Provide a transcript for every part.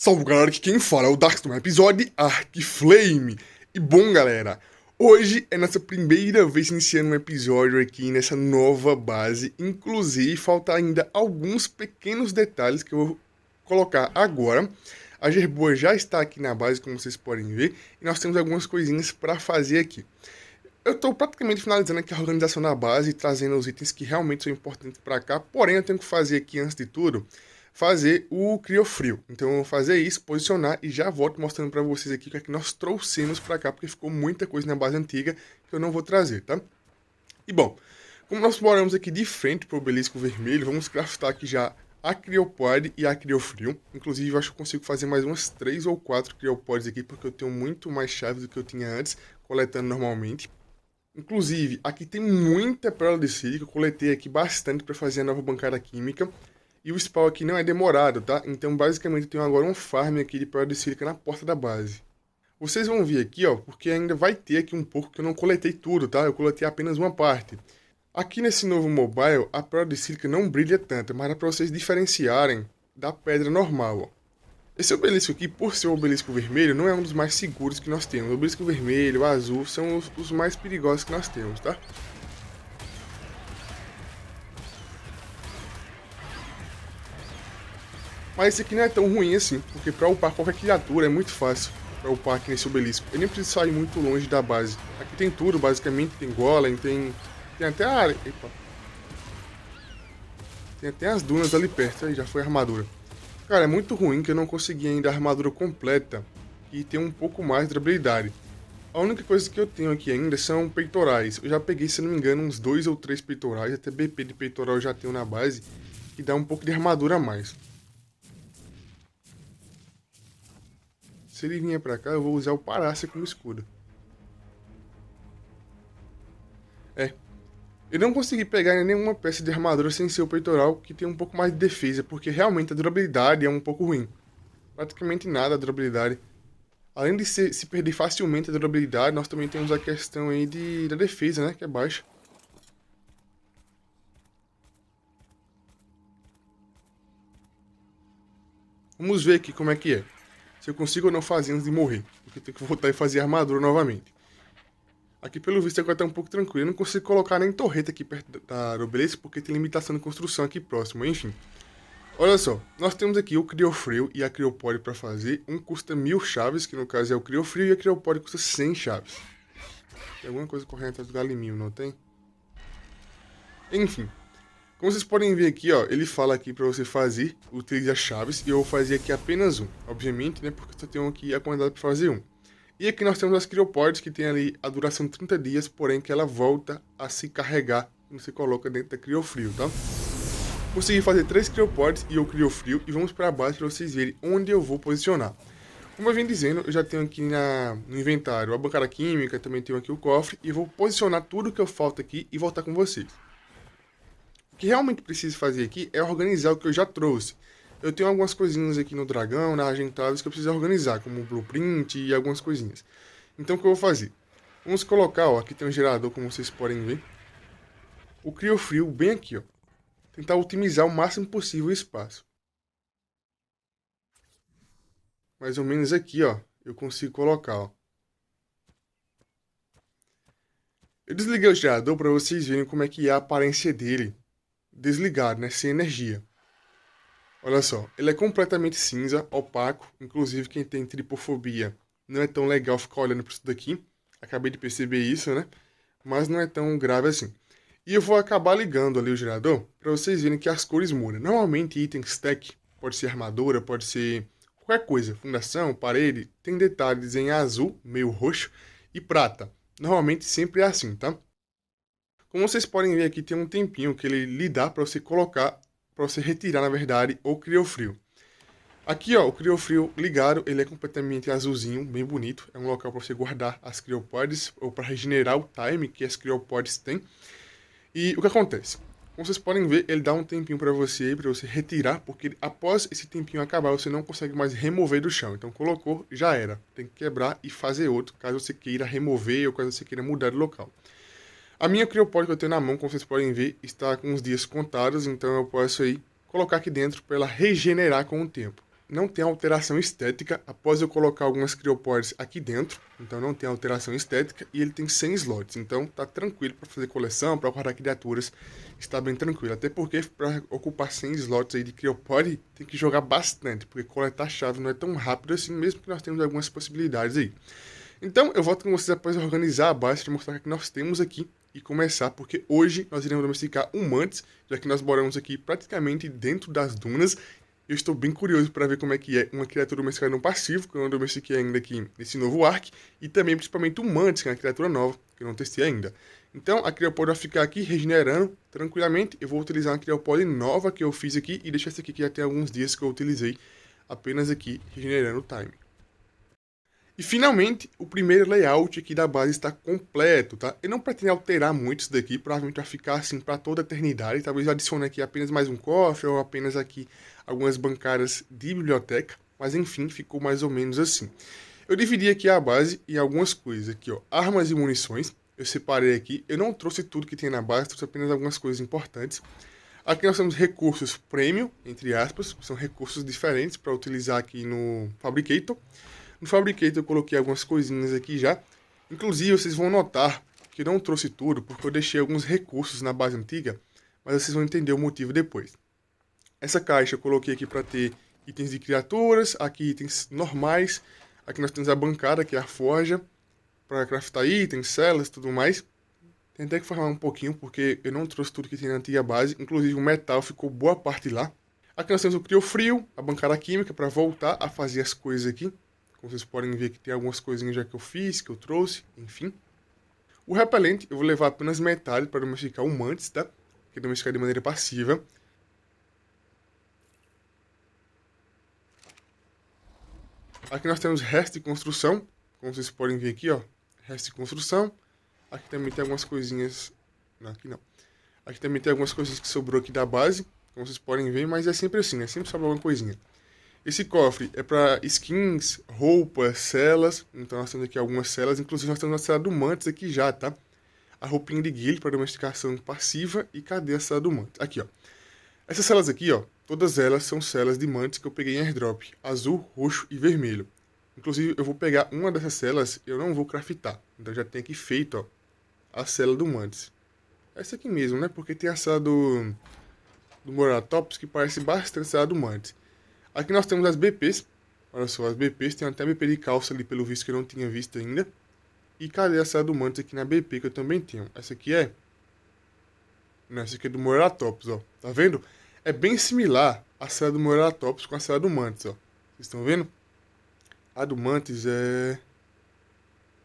Salve galera, que quem fala é o Darkstorm, episódio Arc Flame. E bom galera, hoje é nossa primeira vez iniciando um episódio aqui nessa nova base. Inclusive falta ainda alguns pequenos detalhes que eu vou colocar agora. A Gerboa já está aqui na base, como vocês podem ver, e nós temos algumas coisinhas para fazer aqui. Eu estou praticamente finalizando aqui a organização da base, trazendo os itens que realmente são importantes para cá, porém eu tenho que fazer aqui, antes de tudo, fazer o criofrio. Então eu vou fazer isso, posicionar e já volto mostrando para vocês aqui o que é que nós trouxemos para cá, porque ficou muita coisa na base antiga que eu não vou trazer, tá? E bom, como nós moramos aqui de frente para o obelisco vermelho, vamos craftar aqui já a criopod e a criofrio. Inclusive eu acho que eu consigo fazer mais umas 3 ou 4 criopods aqui, porque eu tenho muito mais chaves do que eu tinha antes, coletando normalmente. Inclusive, aqui tem muita pérola de sílica, eu coletei aqui bastante para fazer a nova bancada química. E o spawn aqui não é demorado, tá? Então, basicamente, eu tenho agora um farm aqui de pérola de sílica na porta da base. Vocês vão ver aqui, ó, porque ainda vai ter aqui um pouco que eu não coletei tudo, tá? Eu coletei apenas uma parte. Aqui nesse novo mobile, a pérola de sílica não brilha tanto, mas é para vocês diferenciarem da pedra normal, ó. Esse obelisco aqui, por ser o obelisco vermelho, não é um dos mais seguros que nós temos. O obelisco vermelho, o azul, são os mais perigosos que nós temos, tá? Mas esse aqui não é tão ruim assim, porque para upar qualquer criatura é muito fácil para upar aqui nesse obelisco. Eu nem preciso sair muito longe da base. Aqui tem tudo, basicamente, tem golem, tem até a área. Epa. Tem até as dunas ali perto, aí já foi a armadura. Cara, é muito ruim que eu não consegui ainda a armadura completa e tem um pouco mais de durabilidade. A única coisa que eu tenho aqui ainda são peitorais. Eu já peguei, se não me engano, uns 2 ou 3 peitorais, até BP de peitoral eu já tenho na base, que dá um pouco de armadura a mais. Se ele vier pra cá, eu vou usar o Parácia como escudo. Eu não consegui pegar nenhuma peça de armadura sem ser o peitoral, que tem um pouco mais de defesa, porque realmente a durabilidade é um pouco ruim. Praticamente nada a durabilidade. Além de se perder facilmente a durabilidade, nós também temos a questão aí da defesa, né, que é baixa. Vamos ver aqui como é que é. Se eu consigo ou não fazer antes de morrer, porque eu tenho que voltar e fazer a armadura novamente. Aqui, pelo visto, agora tá um pouco tranquilo. Eu não consigo colocar nem torreta aqui perto do obelisco, porque tem limitação de construção aqui próximo. Enfim. Olha só, nós temos aqui o criofrio e a criopod para fazer. Um custa 1000 chaves, que no caso é o criofrio, e a criopod custa 100 chaves. Tem alguma coisa correndo atrás do galiminho, não tem? Enfim. Como vocês podem ver aqui, ó, ele fala aqui para você fazer, utilize as chaves, e eu vou fazer aqui apenas um. Obviamente, né, porque eu só tenho aqui a quantidade para fazer um. E aqui nós temos as criopods, que tem ali a duração de 30 dias, porém que ela volta a se carregar quando você coloca dentro da criofrio, tá? Consegui fazer 3 criopods e o criofrio, e vamos para a base para vocês verem onde eu vou posicionar. Como eu vim dizendo, eu já tenho aqui no inventário a bancada química, também tenho aqui o cofre, e vou posicionar tudo que eu falta aqui e voltar com vocês. O que realmente preciso fazer aqui é organizar o que eu já trouxe. Eu tenho algumas coisinhas aqui no dragão, na Argentavis, que eu preciso organizar, como o blueprint e algumas coisinhas. Então o que eu vou fazer? Vamos colocar, ó, aqui tem um gerador, como vocês podem ver. O criofrio bem aqui, ó. Tentar otimizar o máximo possível o espaço. Mais ou menos aqui, ó, eu consigo colocar, ó. Eu desliguei o gerador para vocês verem como é que é a aparência dele. Desligado, né, sem energia. Olha só, ele é completamente cinza, opaco, inclusive quem tem tripofobia não é tão legal ficar olhando para isso daqui. Acabei de perceber isso, né? Mas não é tão grave assim. E eu vou acabar ligando ali o gerador para vocês verem que as cores mudam. Normalmente item stack, pode ser armadura, pode ser qualquer coisa, fundação, parede, tem detalhes em azul, meio roxo e prata. Normalmente sempre é assim, tá? Como vocês podem ver aqui, tem um tempinho que ele lhe dá para você colocar, para você retirar, na verdade, o criofrio. Aqui, ó, o criofrio ligado, ele é completamente azulzinho, bem bonito. É um local para você guardar as criopods, ou para regenerar o time que as criopods têm. E o que acontece? Como vocês podem ver, ele dá um tempinho para você retirar, porque após esse tempinho acabar, você não consegue mais remover do chão. Então, colocou, já era. Tem que quebrar e fazer outro, caso você queira remover ou caso você queira mudar de local. A minha criopod que eu tenho na mão, como vocês podem ver, está com os dias contados, então eu posso aí colocar aqui dentro para ela regenerar com o tempo. não tem alteração estética após eu colocar algumas criopods aqui dentro. Então não tem alteração estética e ele tem 100 slots. Então tá tranquilo para fazer coleção, para guardar criaturas, está bem tranquilo. Até porque para ocupar 100 slots aí de criopod tem que jogar bastante, porque coletar chave não é tão rápido assim, mesmo que nós temos algumas possibilidades aí. Então eu volto com vocês após organizar a base para mostrar o que nós temos aqui e começar, porque hoje nós iremos domesticar um mantis, já que nós moramos aqui praticamente dentro das dunas. Eu estou bem curioso para ver como é que é uma criatura domesticada no passivo, que eu não domestiquei ainda aqui nesse novo arc, e também principalmente o mantis, que é uma criatura nova, que eu não testei ainda. Então a criopod vai ficar aqui regenerando tranquilamente. Eu vou utilizar uma criopod nova que eu fiz aqui e deixar essa aqui que já tem alguns dias que eu utilizei, apenas aqui regenerando o time. E finalmente, o primeiro layout aqui da base está completo, tá? Eu não pretendo alterar muito isso daqui, provavelmente vai ficar assim para toda a eternidade. Talvez eu adicione aqui apenas mais um cofre ou apenas aqui algumas bancadas de biblioteca. Mas enfim, ficou mais ou menos assim. Eu dividi aqui a base em algumas coisas aqui, ó. Armas e munições, eu separei aqui. Eu não trouxe tudo que tem na base, trouxe apenas algumas coisas importantes. Aqui nós temos recursos premium, entre aspas, são recursos diferentes para utilizar aqui no Fabricator. No Fabricator eu coloquei algumas coisinhas aqui já. Inclusive vocês vão notar que eu não trouxe tudo, porque eu deixei alguns recursos na base antiga, mas vocês vão entender o motivo depois. Essa caixa eu coloquei aqui para ter itens de criaturas, aqui itens normais. Aqui nós temos a bancada, que é a forja, para craftar itens, celas e tudo mais. Tentei que farmar um pouquinho, porque eu não trouxe tudo que tem na antiga base, inclusive o metal ficou boa parte lá. Aqui nós temos o criofrio, a bancada química, para voltar a fazer as coisas aqui. Como vocês podem ver que tem algumas coisinhas já que eu fiz, que eu trouxe, enfim. O repelente eu vou levar apenas metade para domesticar o mantis, tá? Que é domesticar de maneira passiva. Aqui nós temos resto de construção, como vocês podem ver aqui, ó. Resto de construção. Aqui também tem algumas coisinhas... Não, aqui não. Aqui também tem algumas coisinhas que sobrou aqui da base, como vocês podem ver, mas é sempre assim, né? Sempre sobra alguma coisinha. Esse cofre é para skins, roupas, celas. Então nós temos aqui algumas celas. Inclusive nós temos a cela do mantis aqui já, tá? A roupinha de guild para domesticação passiva. E cadê a cela do mantis? Aqui, ó. Essas celas aqui, ó. Todas elas são celas de mantis que eu peguei em airdrop. Azul, roxo e vermelho. Inclusive eu vou pegar uma dessas celas e eu não vou craftar. Então já tem aqui feito, ó. A cela do mantis. Essa aqui mesmo, né? Porque tem a cela do Moratops que parece bastante a cela do mantis. Aqui nós temos as BPs. Olha só, as BPs. Tem até BP de calça ali, pelo visto que eu não tinha visto ainda. E cadê a cela do mantis aqui na BP, que eu também tenho? Essa aqui é... Não, essa aqui é do Moratops, ó. Tá vendo? É bem similar a cela do Moratops com a cela do mantis, ó. Vocês estão vendo? A do mantis é...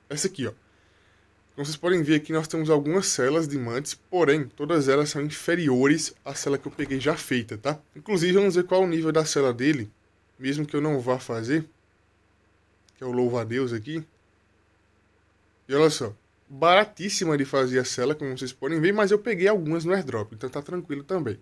essa aqui, ó. Como vocês podem ver aqui, nós temos algumas celas de mantis, porém, todas elas são inferiores à cela que eu peguei já feita, tá? Inclusive, vamos ver qual é o nível da cela dele, mesmo que eu não vá fazer, que é o louva-a-Deus aqui. E olha só, baratíssima de fazer a cela, como vocês podem ver, mas eu peguei algumas no airdrop, então tá tranquilo também.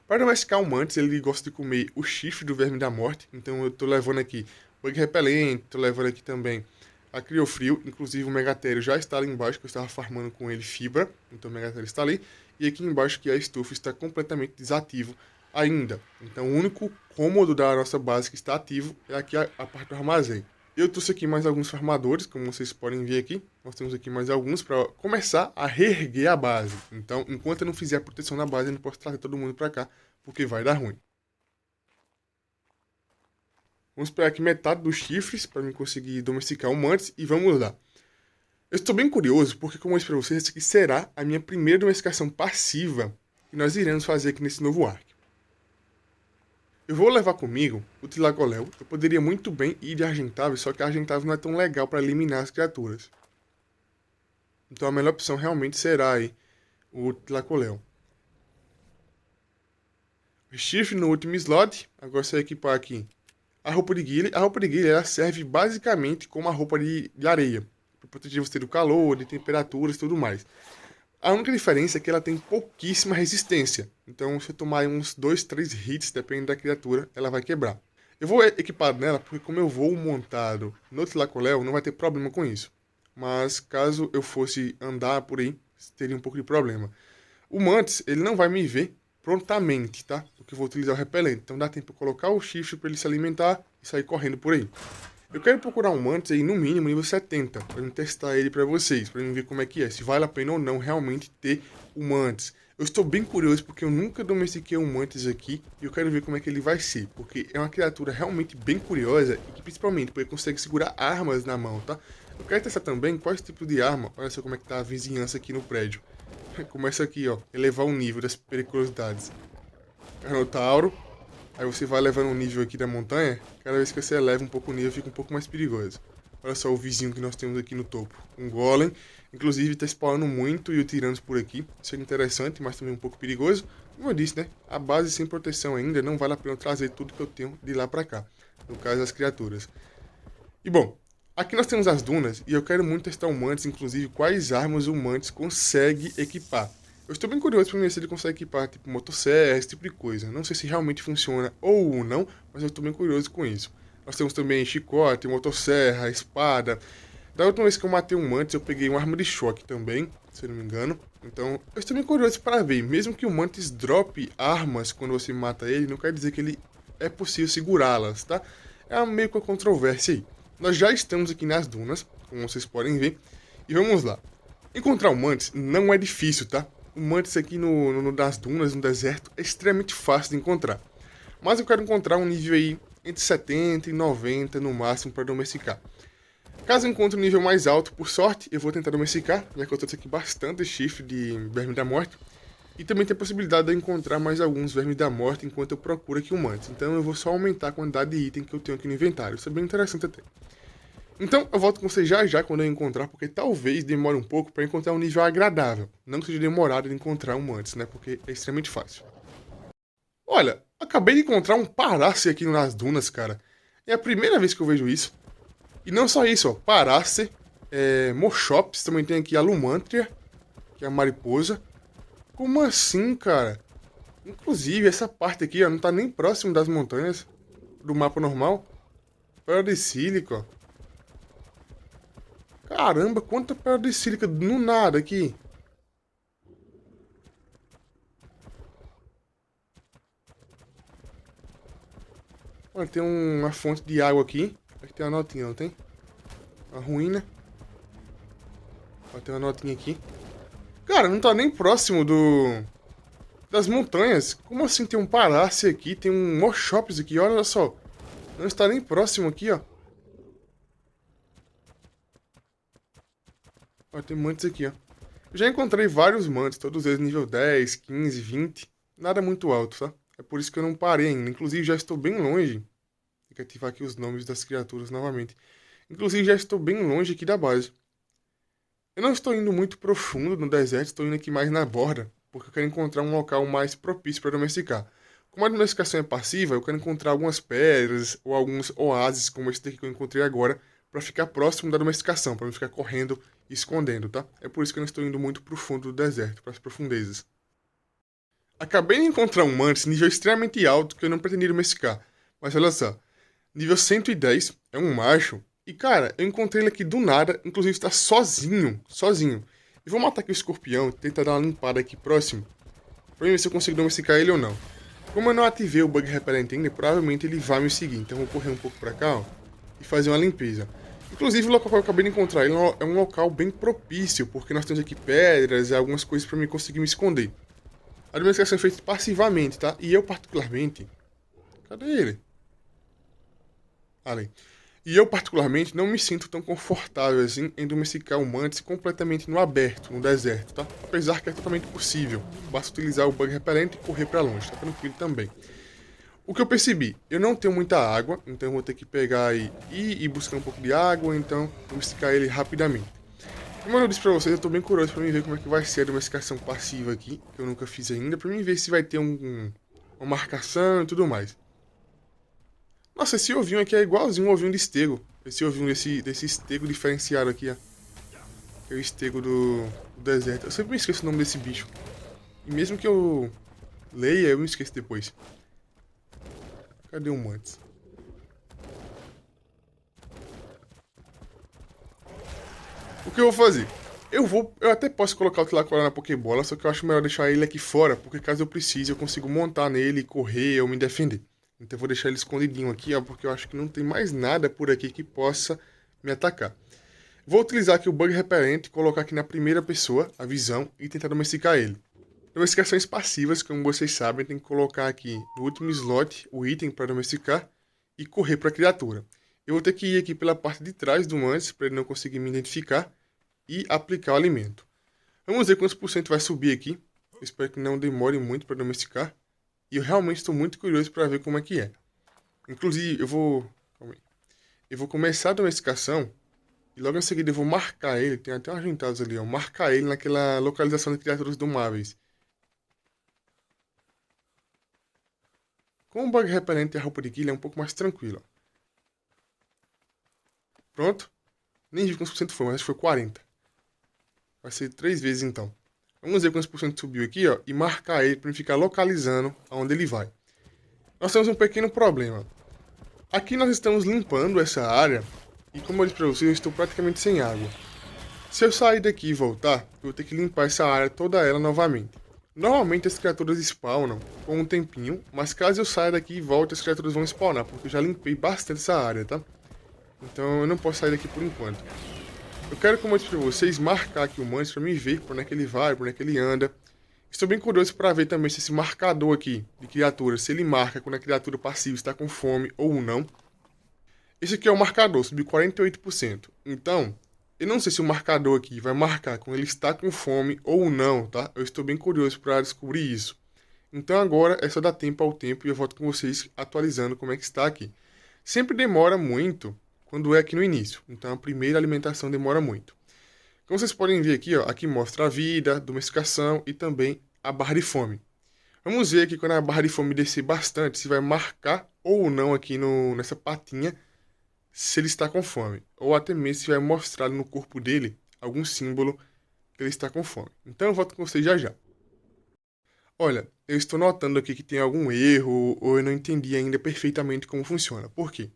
Para domesticar o mantis, ele gosta de comer o chifre do verme da morte, então eu tô levando aqui bug repelente, tô levando aqui também a criofrio, inclusive o megatério já está ali embaixo, que eu estava farmando com ele fibra, então o megatério está ali, e aqui embaixo que a estufa está completamente desativo ainda. Então o único cômodo da nossa base que está ativo é aqui a parte do armazém. Eu trouxe aqui mais alguns farmadores, como vocês podem ver aqui, nós temos aqui mais alguns para começar a reerguer a base. Então enquanto eu não fizer a proteção na base, eu não posso trazer todo mundo para cá, porque vai dar ruim. Vamos pegar aqui metade dos chifres para mim conseguir domesticar o mantis e vamos lá. Eu estou bem curioso porque, como eu disse para vocês, essa aqui será a minha primeira domesticação passiva que nós iremos fazer aqui nesse novo arc. Eu vou levar comigo o Tlacoléu. Eu poderia muito bem ir de Argentável, só que a Argentável não é tão legal para eliminar as criaturas. Então a melhor opção realmente será aí o Tlacoléu. Chifre no último slot. Agora se eu equipar aqui a roupa de guile. A roupa de guile ela serve basicamente como a roupa de areia, para proteger você do calor, de temperaturas e tudo mais. A única diferença é que ela tem pouquíssima resistência. Então, se eu tomar uns 2, 3 hits, dependendo da criatura, ela vai quebrar. Eu vou equipar nela, porque como eu vou montado no Tlacoléu, não vai ter problema com isso. Mas, caso eu fosse andar por aí, teria um pouco de problema. O mantis, ele não vai me ver, prontamente, tá? Porque eu vou utilizar o repelente. Então dá tempo de colocar o shift para ele se alimentar e sair correndo por aí. Eu quero procurar um mantis aí no mínimo nível 70, para eu testar ele para vocês, para eu ver como é que é, se vale a pena ou não realmente ter o mantis. Eu estou bem curioso porque eu nunca domestiquei um mantis aqui e eu quero ver como é que ele vai ser, porque é uma criatura realmente bem curiosa e que principalmente porque consegue segurar armas na mão, tá? Eu quero testar também qual tipo de arma, olha só como é que tá a vizinhança aqui no prédio. Começa aqui, ó, elevar o nível das periculosidades. Carnotauro. Aí você vai levando o nível aqui da montanha, cada vez que você eleva um pouco o nível, fica um pouco mais perigoso. Olha só o vizinho que nós temos aqui no topo. Um golem, inclusive está spawnando muito e o tiranos por aqui. Isso é interessante, mas também um pouco perigoso. Como eu disse, né? A base sem proteção ainda, não vale a pena trazer tudo que eu tenho de lá pra cá. No caso, as criaturas. E bom, aqui nós temos as dunas e eu quero muito testar o Mantis, inclusive quais armas o Mantis consegue equipar. Eu estou bem curioso para ver se ele consegue equipar tipo motosserra, esse tipo de coisa. Não sei se realmente funciona ou não, mas eu estou bem curioso com isso. Nós temos também chicote, motosserra, espada. Da última vez que eu matei um Mantis, eu peguei uma arma de choque também, se eu não me engano. Então, eu estou bem curioso para ver. Mesmo que o Mantis drope armas quando você mata ele, não quer dizer que ele é possível segurá-las, tá? É meio que uma controvérsia aí. Nós já estamos aqui nas dunas, como vocês podem ver. E vamos lá. Encontrar o Mantis não é difícil, tá? O Mantis aqui das dunas, no deserto, é extremamente fácil de encontrar. Mas eu quero encontrar um nível aí entre 70 e 90 no máximo para domesticar. Caso eu encontre um nível mais alto, por sorte, eu vou tentar domesticar, já que eu trouxe aqui bastante chifre de verme da morte. E também tem a possibilidade de eu encontrar mais alguns vermes da morte enquanto eu procuro aqui o Mantis. Então eu vou só aumentar a quantidade de item que eu tenho aqui no inventário. Isso é bem interessante até. Então, eu volto com vocês já já quando eu encontrar, porque talvez demore um pouco para encontrar um nível agradável. Não que seja demorado de encontrar um antes, né? Porque é extremamente fácil. Olha, acabei de encontrar um Parace aqui nas dunas, cara. É a primeira vez que eu vejo isso. E não só isso, ó. Parace, Moschops, também tem aqui a Lumantria, que é a mariposa. Como assim, cara? Inclusive, essa parte aqui, ó, não tá nem próximo das montanhas do mapa normal. Pedra de sílica, ó. Caramba, quanta pedra de sílica no nada aqui. Olha, tem uma fonte de água aqui. Aqui tem uma notinha, não tem? Uma ruína. Olha, tem uma notinha aqui. Cara, não tá nem próximo das montanhas. Como assim tem um palácio aqui? Tem um Moschops aqui, olha só. Não está nem próximo aqui, ó. Olha, tem mantis aqui, ó. Eu já encontrei vários mantis, todos eles nível 10, 15, 20. Nada muito alto, tá? É por isso que eu não parei ainda. Inclusive, já estou bem longe. Tem que ativar aqui os nomes das criaturas novamente. Inclusive, já estou bem longe aqui da base. Eu não estou indo muito profundo no deserto, estou indo aqui mais na borda, porque eu quero encontrar um local mais propício para domesticar. Como a domesticação é passiva, eu quero encontrar algumas pedras ou alguns oásis, como esse daqui que eu encontrei agora, para ficar próximo da domesticação, para não ficar correndo e escondendo, tá? É por isso que eu não estou indo muito pro fundo do deserto, para as profundezas. Acabei de encontrar um mantis nível extremamente alto que eu não pretendia domesticar. Mas olha só, nível 110, é um macho. E cara, eu encontrei ele aqui do nada, inclusive está sozinho, sozinho. E vou matar aqui o escorpião, tentar dar uma limpada aqui próximo, pra ver se eu consigo domesticar ele ou não. Como eu não ativei o bug repelente ainda, provavelmente ele vai me seguir. Então eu vou correr um pouco pra cá, ó, e fazer uma limpeza. Inclusive o local que eu acabei de encontrar ele é um local bem propício, porque nós temos aqui pedras e algumas coisas pra mim conseguir me esconder. A domesticação é feita passivamente, tá? E eu particularmente... Cadê ele? Ali. E eu, particularmente, não me sinto tão confortável assim em domesticar o mantis completamente no aberto, no deserto, tá? Apesar que é totalmente possível. Basta utilizar o bug repelente e correr pra longe, tá tranquilo também. O que eu percebi, eu não tenho muita água, então eu vou ter que pegar e ir buscar um pouco de água, então domesticar ele rapidamente. Como eu disse pra vocês, eu tô bem curioso pra mim ver como é que vai ser a domesticação passiva aqui, que eu nunca fiz ainda, pra mim ver se vai ter uma marcação e tudo mais. Nossa, esse ovinho aqui é igualzinho um ovinho de estego. Esse ovinho desse estego diferenciado aqui, ó. É o estego do deserto. Eu sempre me esqueço o nome desse bicho. E mesmo que eu leia, eu me esqueço depois. Cadê o mantis? O que eu vou fazer? Eu até posso colocar o Tilacoara na Pokébola, só que eu acho melhor deixar ele aqui fora, porque caso eu precise, eu consigo montar nele, correr ou me defender. Então eu vou deixar ele escondidinho aqui, ó, porque eu acho que não tem mais nada por aqui que possa me atacar. Vou utilizar aqui o Bug Repelente, colocar aqui na primeira pessoa, a visão, e tentar domesticar ele. Domesticações passivas, como vocês sabem, tem que colocar aqui no último slot o item para domesticar e correr para a criatura. Eu vou ter que ir aqui pela parte de trás do Mantis, para ele não conseguir me identificar, e aplicar o alimento. Vamos ver quantos por cento vai subir aqui. Eu espero que não demore muito para domesticar. E eu realmente estou muito curioso para ver como é que é. Inclusive, eu vou começar a domesticação e logo em seguida eu vou marcar ele. Tem até umas juntadas ali, ó. Marcar ele naquela localização de criaturas domáveis. Com o Bug Repelente e a roupa de guilha é um pouco mais tranquilo. Pronto. Nem vi quantos por cento foi, mas acho que foi 40. Vai ser 3 vezes então. Vamos ver quantos por cento subiu aqui, ó, e marcar ele para ficar localizando aonde ele vai. Nós temos um pequeno problema. Aqui nós estamos limpando essa área e, como eu disse para vocês, eu estou praticamente sem água. Se eu sair daqui e voltar, eu vou ter que limpar essa área toda ela novamente. Normalmente as criaturas spawnam com um tempinho, mas caso eu saia daqui e volte, as criaturas vão spawnar, porque eu já limpei bastante essa área, tá? Então eu não posso sair daqui por enquanto. Eu quero, como eu disse para vocês, marcar aqui o Mantis para me ver por onde é que ele vai, por onde é que ele anda. Estou bem curioso para ver também se esse marcador aqui de criatura, se ele marca quando a criatura passiva está com fome ou não. Esse aqui é o marcador, subiu 48%. Então, eu não sei se o marcador aqui vai marcar quando ele está com fome ou não, tá? Eu estou bem curioso para descobrir isso. Então agora é só dar tempo ao tempo e eu volto com vocês atualizando como é que está aqui. Sempre demora muito quando é aqui no início. Então a primeira alimentação demora muito. Como vocês podem ver aqui, ó, aqui mostra a vida, domesticação e também a barra de fome. Vamos ver aqui quando a barra de fome descer bastante, se vai marcar ou não aqui nessa patinha se ele está com fome. Ou até mesmo se vai mostrar no corpo dele algum símbolo que ele está com fome. Então eu volto com vocês já já. Olha, eu estou notando aqui que tem algum erro ou eu não entendi ainda perfeitamente como funciona. Por quê?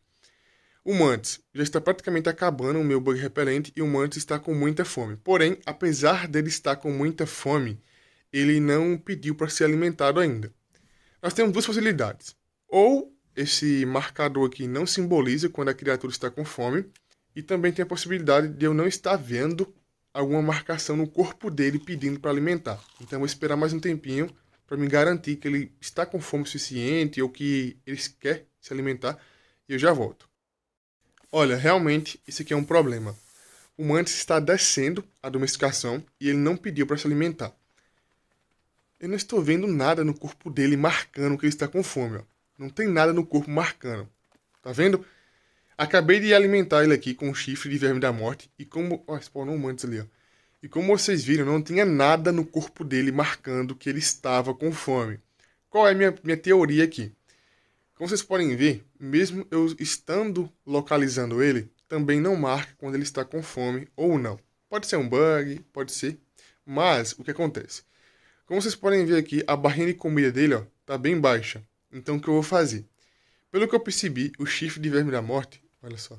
O Mantis já está praticamente acabando o meu bug repelente e o Mantis está com muita fome. Porém, apesar dele estar com muita fome, ele não pediu para ser alimentado ainda. Nós temos duas possibilidades. Ou esse marcador aqui não simboliza quando a criatura está com fome, e também tem a possibilidade de eu não estar vendo alguma marcação no corpo dele pedindo para alimentar. Então eu vou esperar mais um tempinho para me garantir que ele está com fome suficiente ou que ele quer se alimentar e eu já volto. Olha, realmente, isso aqui é um problema. O Mantis está descendo a domesticação e ele não pediu para se alimentar. Eu não estou vendo nada no corpo dele marcando que ele está com fome. Ó. Não tem nada no corpo marcando. Tá vendo? Acabei de alimentar ele aqui com um chifre de verme da morte. E como... Ó, spawnou um Mantis ali, ó. E como vocês viram, não tinha nada no corpo dele marcando que ele estava com fome. Qual é a minha teoria aqui? Como vocês podem ver, mesmo eu estando localizando ele, também não marca quando ele está com fome ou não. Pode ser um bug, pode ser, mas o que acontece? Como vocês podem ver aqui, a barrinha de comida dele está bem baixa. Então o que eu vou fazer? Pelo que eu percebi, o chifre de verme da morte, olha só.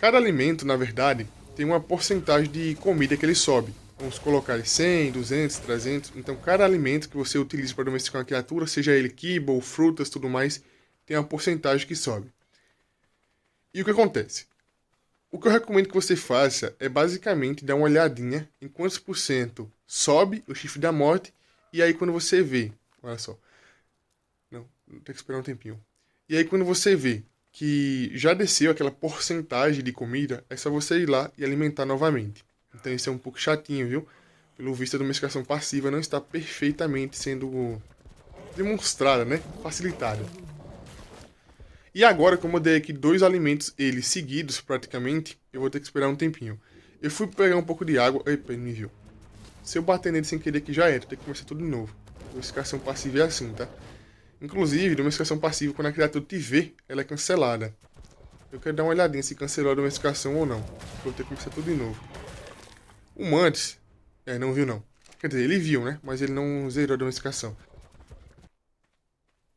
Cada alimento, na verdade, tem uma porcentagem de comida que ele sobe. Vamos colocar 100, 200, 300. Então cada alimento que você utiliza para domesticar uma criatura, seja ele kibble, frutas, tudo mais, tem uma porcentagem que sobe. E o que acontece? O que eu recomendo que você faça é basicamente dar uma olhadinha em quantos por cento sobe o chifre da morte. E aí quando você vê, olha só. Não, tem que esperar um tempinho. E aí quando você vê que já desceu aquela porcentagem de comida, é só você ir lá e alimentar novamente. Então isso é um pouco chatinho, viu? Pelo visto a domesticação passiva não está perfeitamente sendo demonstrada, né? Facilitada. E agora, como eu dei aqui 2 alimentos, eles seguidos praticamente, eu vou ter que esperar um tempinho. Eu fui pegar um pouco de água. Epa, ele me viu. Se eu bater nele sem querer aqui já era, tem que começar tudo de novo. Domesticação passiva é assim, tá? Inclusive, domesticação passiva, quando a criatura te vê, ela é cancelada. Eu quero dar uma olhadinha se cancelou a domesticação ou não. Vou ter que começar tudo de novo. O Mantis, não viu não. Quer dizer, ele viu, né? Mas ele não zerou a domesticação.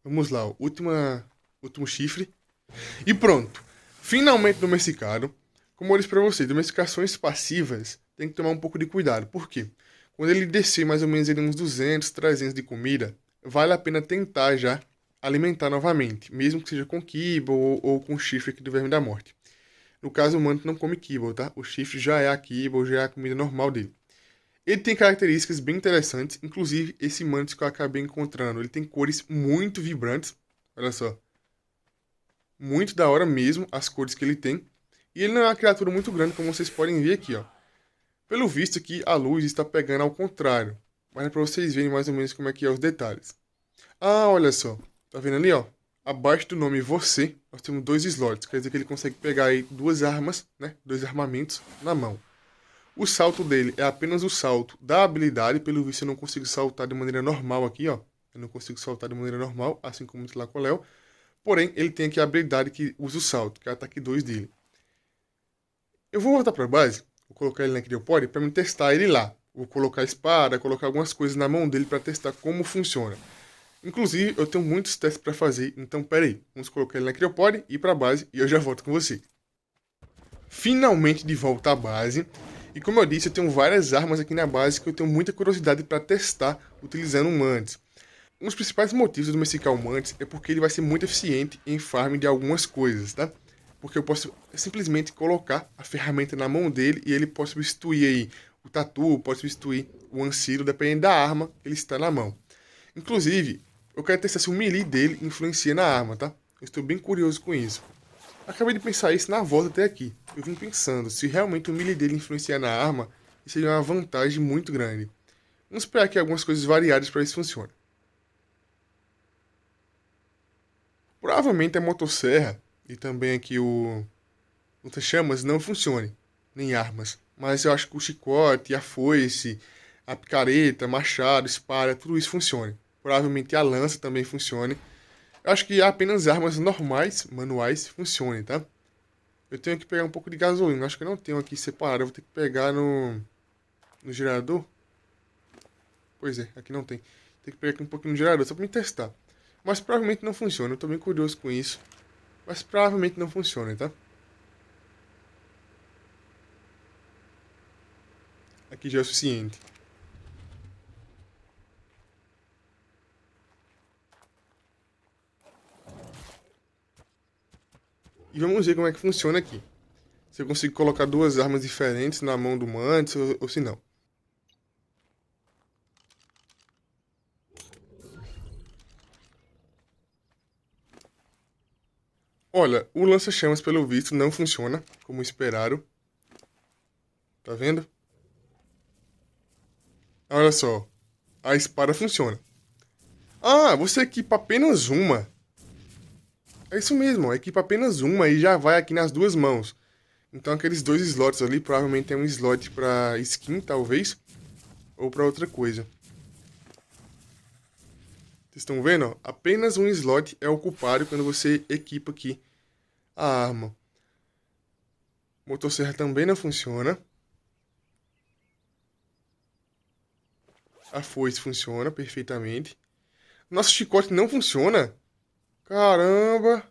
Vamos lá, ó. Último chifre. E pronto. Finalmente domesticado. Como eu disse pra vocês, domesticações passivas tem que tomar um pouco de cuidado. Por quê? Quando ele descer mais ou menos uns 200, 300 de comida, vale a pena tentar já alimentar novamente, mesmo que seja com kibble ou com chifre aqui do Verme da Morte. No caso, o manto não come kibble, tá? O chifre já é a kibble, já é a comida normal dele. Ele tem características bem interessantes, inclusive esse mantis que eu acabei encontrando. Ele tem cores muito vibrantes, olha só. Muito da hora mesmo as cores que ele tem. E ele não é uma criatura muito grande, como vocês podem ver aqui, ó. Pelo visto aqui, a luz está pegando ao contrário. Mas é para vocês verem mais ou menos como é que é os detalhes. Ah, olha só. Tá vendo ali, ó? Abaixo do nome você, nós temos 2 slots. Quer dizer que ele consegue pegar aí 2 armas, né? 2 armamentos na mão. O salto dele é apenas o salto da habilidade. Pelo visto eu não consigo saltar de maneira normal aqui, ó. Eu não consigo saltar de maneira normal, assim como o Tlacoléu. Porém, ele tem aqui a habilidade que usa o salto, que é o ataque 2 dele. Eu vou voltar pra base, vou colocar ele na Criopod para me testar ele lá. Vou colocar a espada, colocar algumas coisas na mão dele para testar como funciona. Inclusive, eu tenho muitos testes para fazer, então pera aí. Vamos colocar ele na Criopod, ir pra base e eu já volto com você. Finalmente de volta à base. E como eu disse, eu tenho várias armas aqui na base que eu tenho muita curiosidade para testar utilizando o Mantis. Um dos principais motivos de domesticar o Mantis é porque ele vai ser muito eficiente em farm de algumas coisas, tá? Porque eu posso simplesmente colocar a ferramenta na mão dele e ele pode substituir aí o Tatu, pode substituir o Ancilo, dependendo da arma que ele está na mão. Inclusive, eu quero testar se o melee dele influencia na arma, tá? Eu estou bem curioso com isso. Acabei de pensar isso na volta até aqui. Eu vim pensando, se realmente o melee dele influenciar na arma, isso seria uma vantagem muito grande. Vamos esperar aqui algumas coisas variadas para isso funcionar. Provavelmente a motosserra e também aqui o lança-chamas não funcione, nem armas. Mas eu acho que o chicote, a foice, a picareta, machado, espada, tudo isso funcione. Provavelmente a lança também funcione. Eu acho que apenas armas normais, manuais, funcionem, tá? Eu tenho que pegar um pouco de gasolina. Acho que eu não tenho aqui separado. Eu vou ter que pegar no gerador. Pois é, aqui não tem. Tem que pegar aqui um pouquinho no gerador só pra me testar. Mas provavelmente não funciona. Eu tô bem curioso com isso. Mas provavelmente não funciona, tá? Aqui já é o suficiente. E vamos ver como é que funciona aqui. Se eu consigo colocar 2 armas diferentes na mão do Mantis ou se não. Olha, o lança-chamas pelo visto não funciona como esperaram. Tá vendo? Olha só, a espada funciona. Ah, você equipa apenas uma. É isso mesmo, equipa apenas uma e já vai aqui nas 2 mãos. Então aqueles 2 slots ali provavelmente é um slot para skin, talvez, ou para outra coisa. Vocês estão vendo? Ó? Apenas um slot é ocupado quando você equipa aqui a arma. Motosserra também não funciona. A foice funciona perfeitamente. Nosso chicote não funciona. Caramba!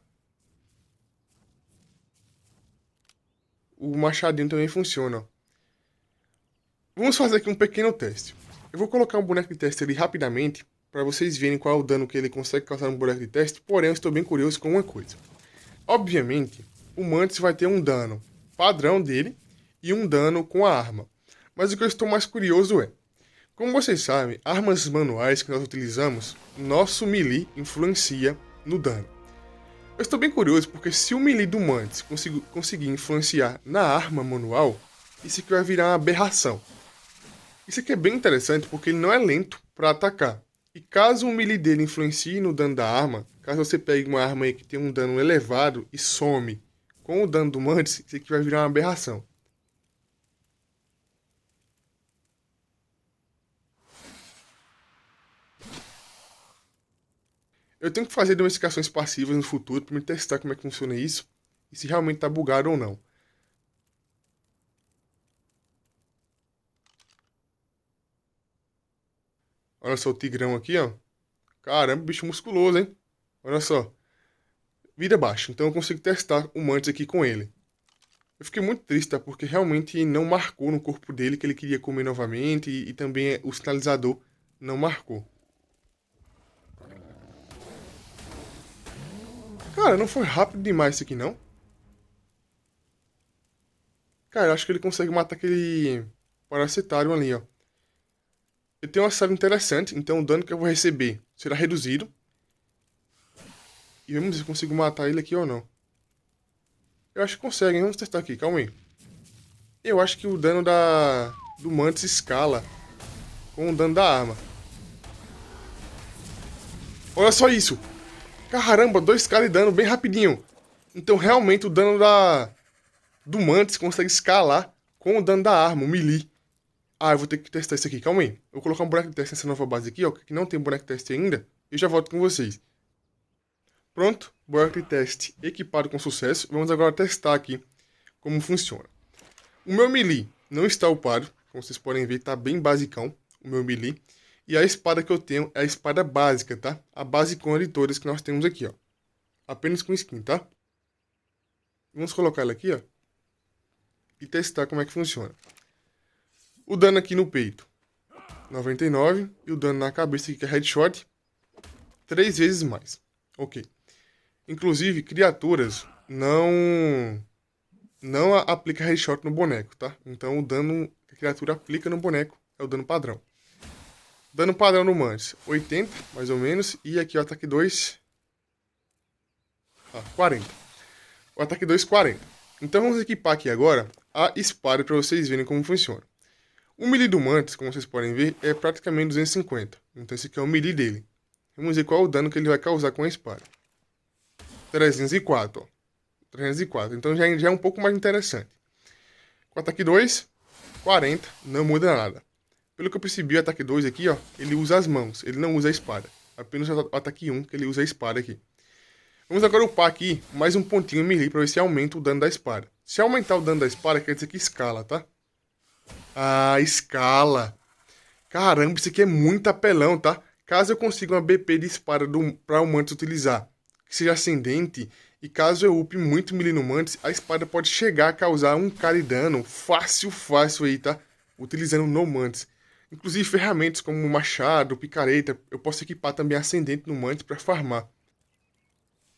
O machadinho também funciona. Ó. Vamos fazer aqui um pequeno teste. Eu vou colocar um boneco de teste ali rapidamente para vocês verem qual é o dano que ele consegue causar no boneco de teste. Porém, eu estou bem curioso com uma coisa. Obviamente, o Mantis vai ter um dano padrão dele e um dano com a arma. Mas o que eu estou mais curioso é, como vocês sabem, armas manuais que nós utilizamos, nosso melee influencia no dano. Eu estou bem curioso porque se o melee do Mantis conseguir influenciar na arma manual, isso aqui vai virar uma aberração. Isso aqui é bem interessante porque ele não é lento para atacar. E caso o melee dele influencie no dano da arma, caso você pegue uma arma aí que tem um dano elevado e some com o dano do Mantis, isso aqui vai virar uma aberração. Eu tenho que fazer domesticações passivas no futuro para me testar como é que funciona isso e se realmente está bugado ou não. Olha só o tigrão aqui, ó. Caramba, bicho musculoso, hein? Olha só. Vida baixa, então eu consigo testar o Mantis aqui com ele. Eu fiquei muito triste, tá? Porque realmente não marcou no corpo dele que ele queria comer novamente e também o sinalizador não marcou. Cara, não foi rápido demais isso aqui, não? Cara, eu acho que ele consegue matar aquele parasitário ali, ó. Eu tenho uma série interessante, então o dano que eu vou receber será reduzido. E vamos ver se eu consigo matar ele aqui ou não. Eu acho que consegue, hein? Vamos testar aqui, calma aí. Eu acho que o dano do Mantis escala com o dano da arma. Olha só isso! Caramba, 2k de dano bem rapidinho. Então realmente o dano do Mantis consegue escalar com o dano da arma, o melee. Ah, eu vou ter que testar isso aqui, calma aí. Eu vou colocar um boneco de teste nessa nova base aqui, ó, que não tem boneco de teste ainda. E já volto com vocês. Pronto, boneco de teste equipado com sucesso. Vamos agora testar aqui como funciona. O meu melee não está upado, como vocês podem ver, tá bem basicão o meu melee. E a espada que eu tenho é a espada básica, tá? A basicona de todas que nós temos aqui, ó. Apenas com skin, tá? Vamos colocar ela aqui, ó. E testar como é que funciona. O dano aqui no peito, 99. E o dano na cabeça aqui, que é headshot, 3 vezes mais. Ok. Inclusive, criaturas não aplica headshot no boneco, tá? Então o dano que a criatura aplica no boneco é o dano padrão. Dano padrão no Mantis, 80, mais ou menos. E aqui o ataque 2, 40. O ataque 2, 40. Então vamos equipar aqui agora a espada para vocês verem como funciona. O melee do Mantis, como vocês podem ver, é praticamente 250. Então esse aqui é o melee dele. Vamos ver qual é o dano que ele vai causar com a espada. 304, ó. 304. Então já é um pouco mais interessante. Com o ataque 2, 40. Não muda nada. Pelo que eu percebi, o ataque 2 aqui, ó, ele usa as mãos, ele não usa a espada. Apenas o ataque 1 que ele usa a espada aqui. Vamos agora upar aqui mais um pontinho melee para ver se aumenta o dano da espada. Se aumentar o dano da espada, quer dizer que escala, tá? Ah, escala. Caramba, isso aqui é muito apelão, tá? Caso eu consiga uma BP de espada para o Mantis utilizar, que seja ascendente, e caso eu upe muito melee no Mantis, a espada pode chegar a causar 1k de dano fácil aí, tá? Utilizando no Mantis. Inclusive ferramentas como machado, picareta, eu posso equipar também ascendente no Mantis para farmar.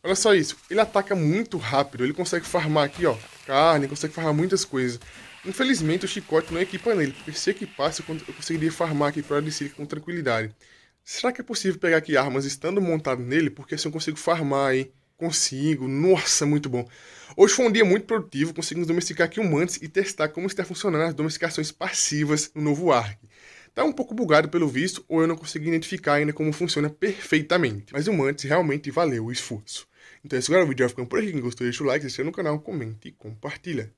Olha só isso, ele ataca muito rápido, ele consegue farmar aqui, ó, carne, consegue farmar muitas coisas. Infelizmente o chicote não equipa nele, porque se equipasse eu conseguiria farmar aqui para Silica com tranquilidade. Será que é possível pegar aqui armas estando montado nele? Porque assim eu consigo farmar aí. Consigo, nossa, muito bom. Hoje foi um dia muito produtivo, conseguimos domesticar aqui um Mantis e testar como está funcionando as domesticações passivas no novo Ark. Tá um pouco bugado pelo visto, ou eu não consegui identificar ainda como funciona perfeitamente. Mas o Mantis realmente valeu o esforço. Então esse agora é o vídeo, vai ficando por aqui. Quem gostou, deixa o like, se inscreva no canal, comente e compartilha.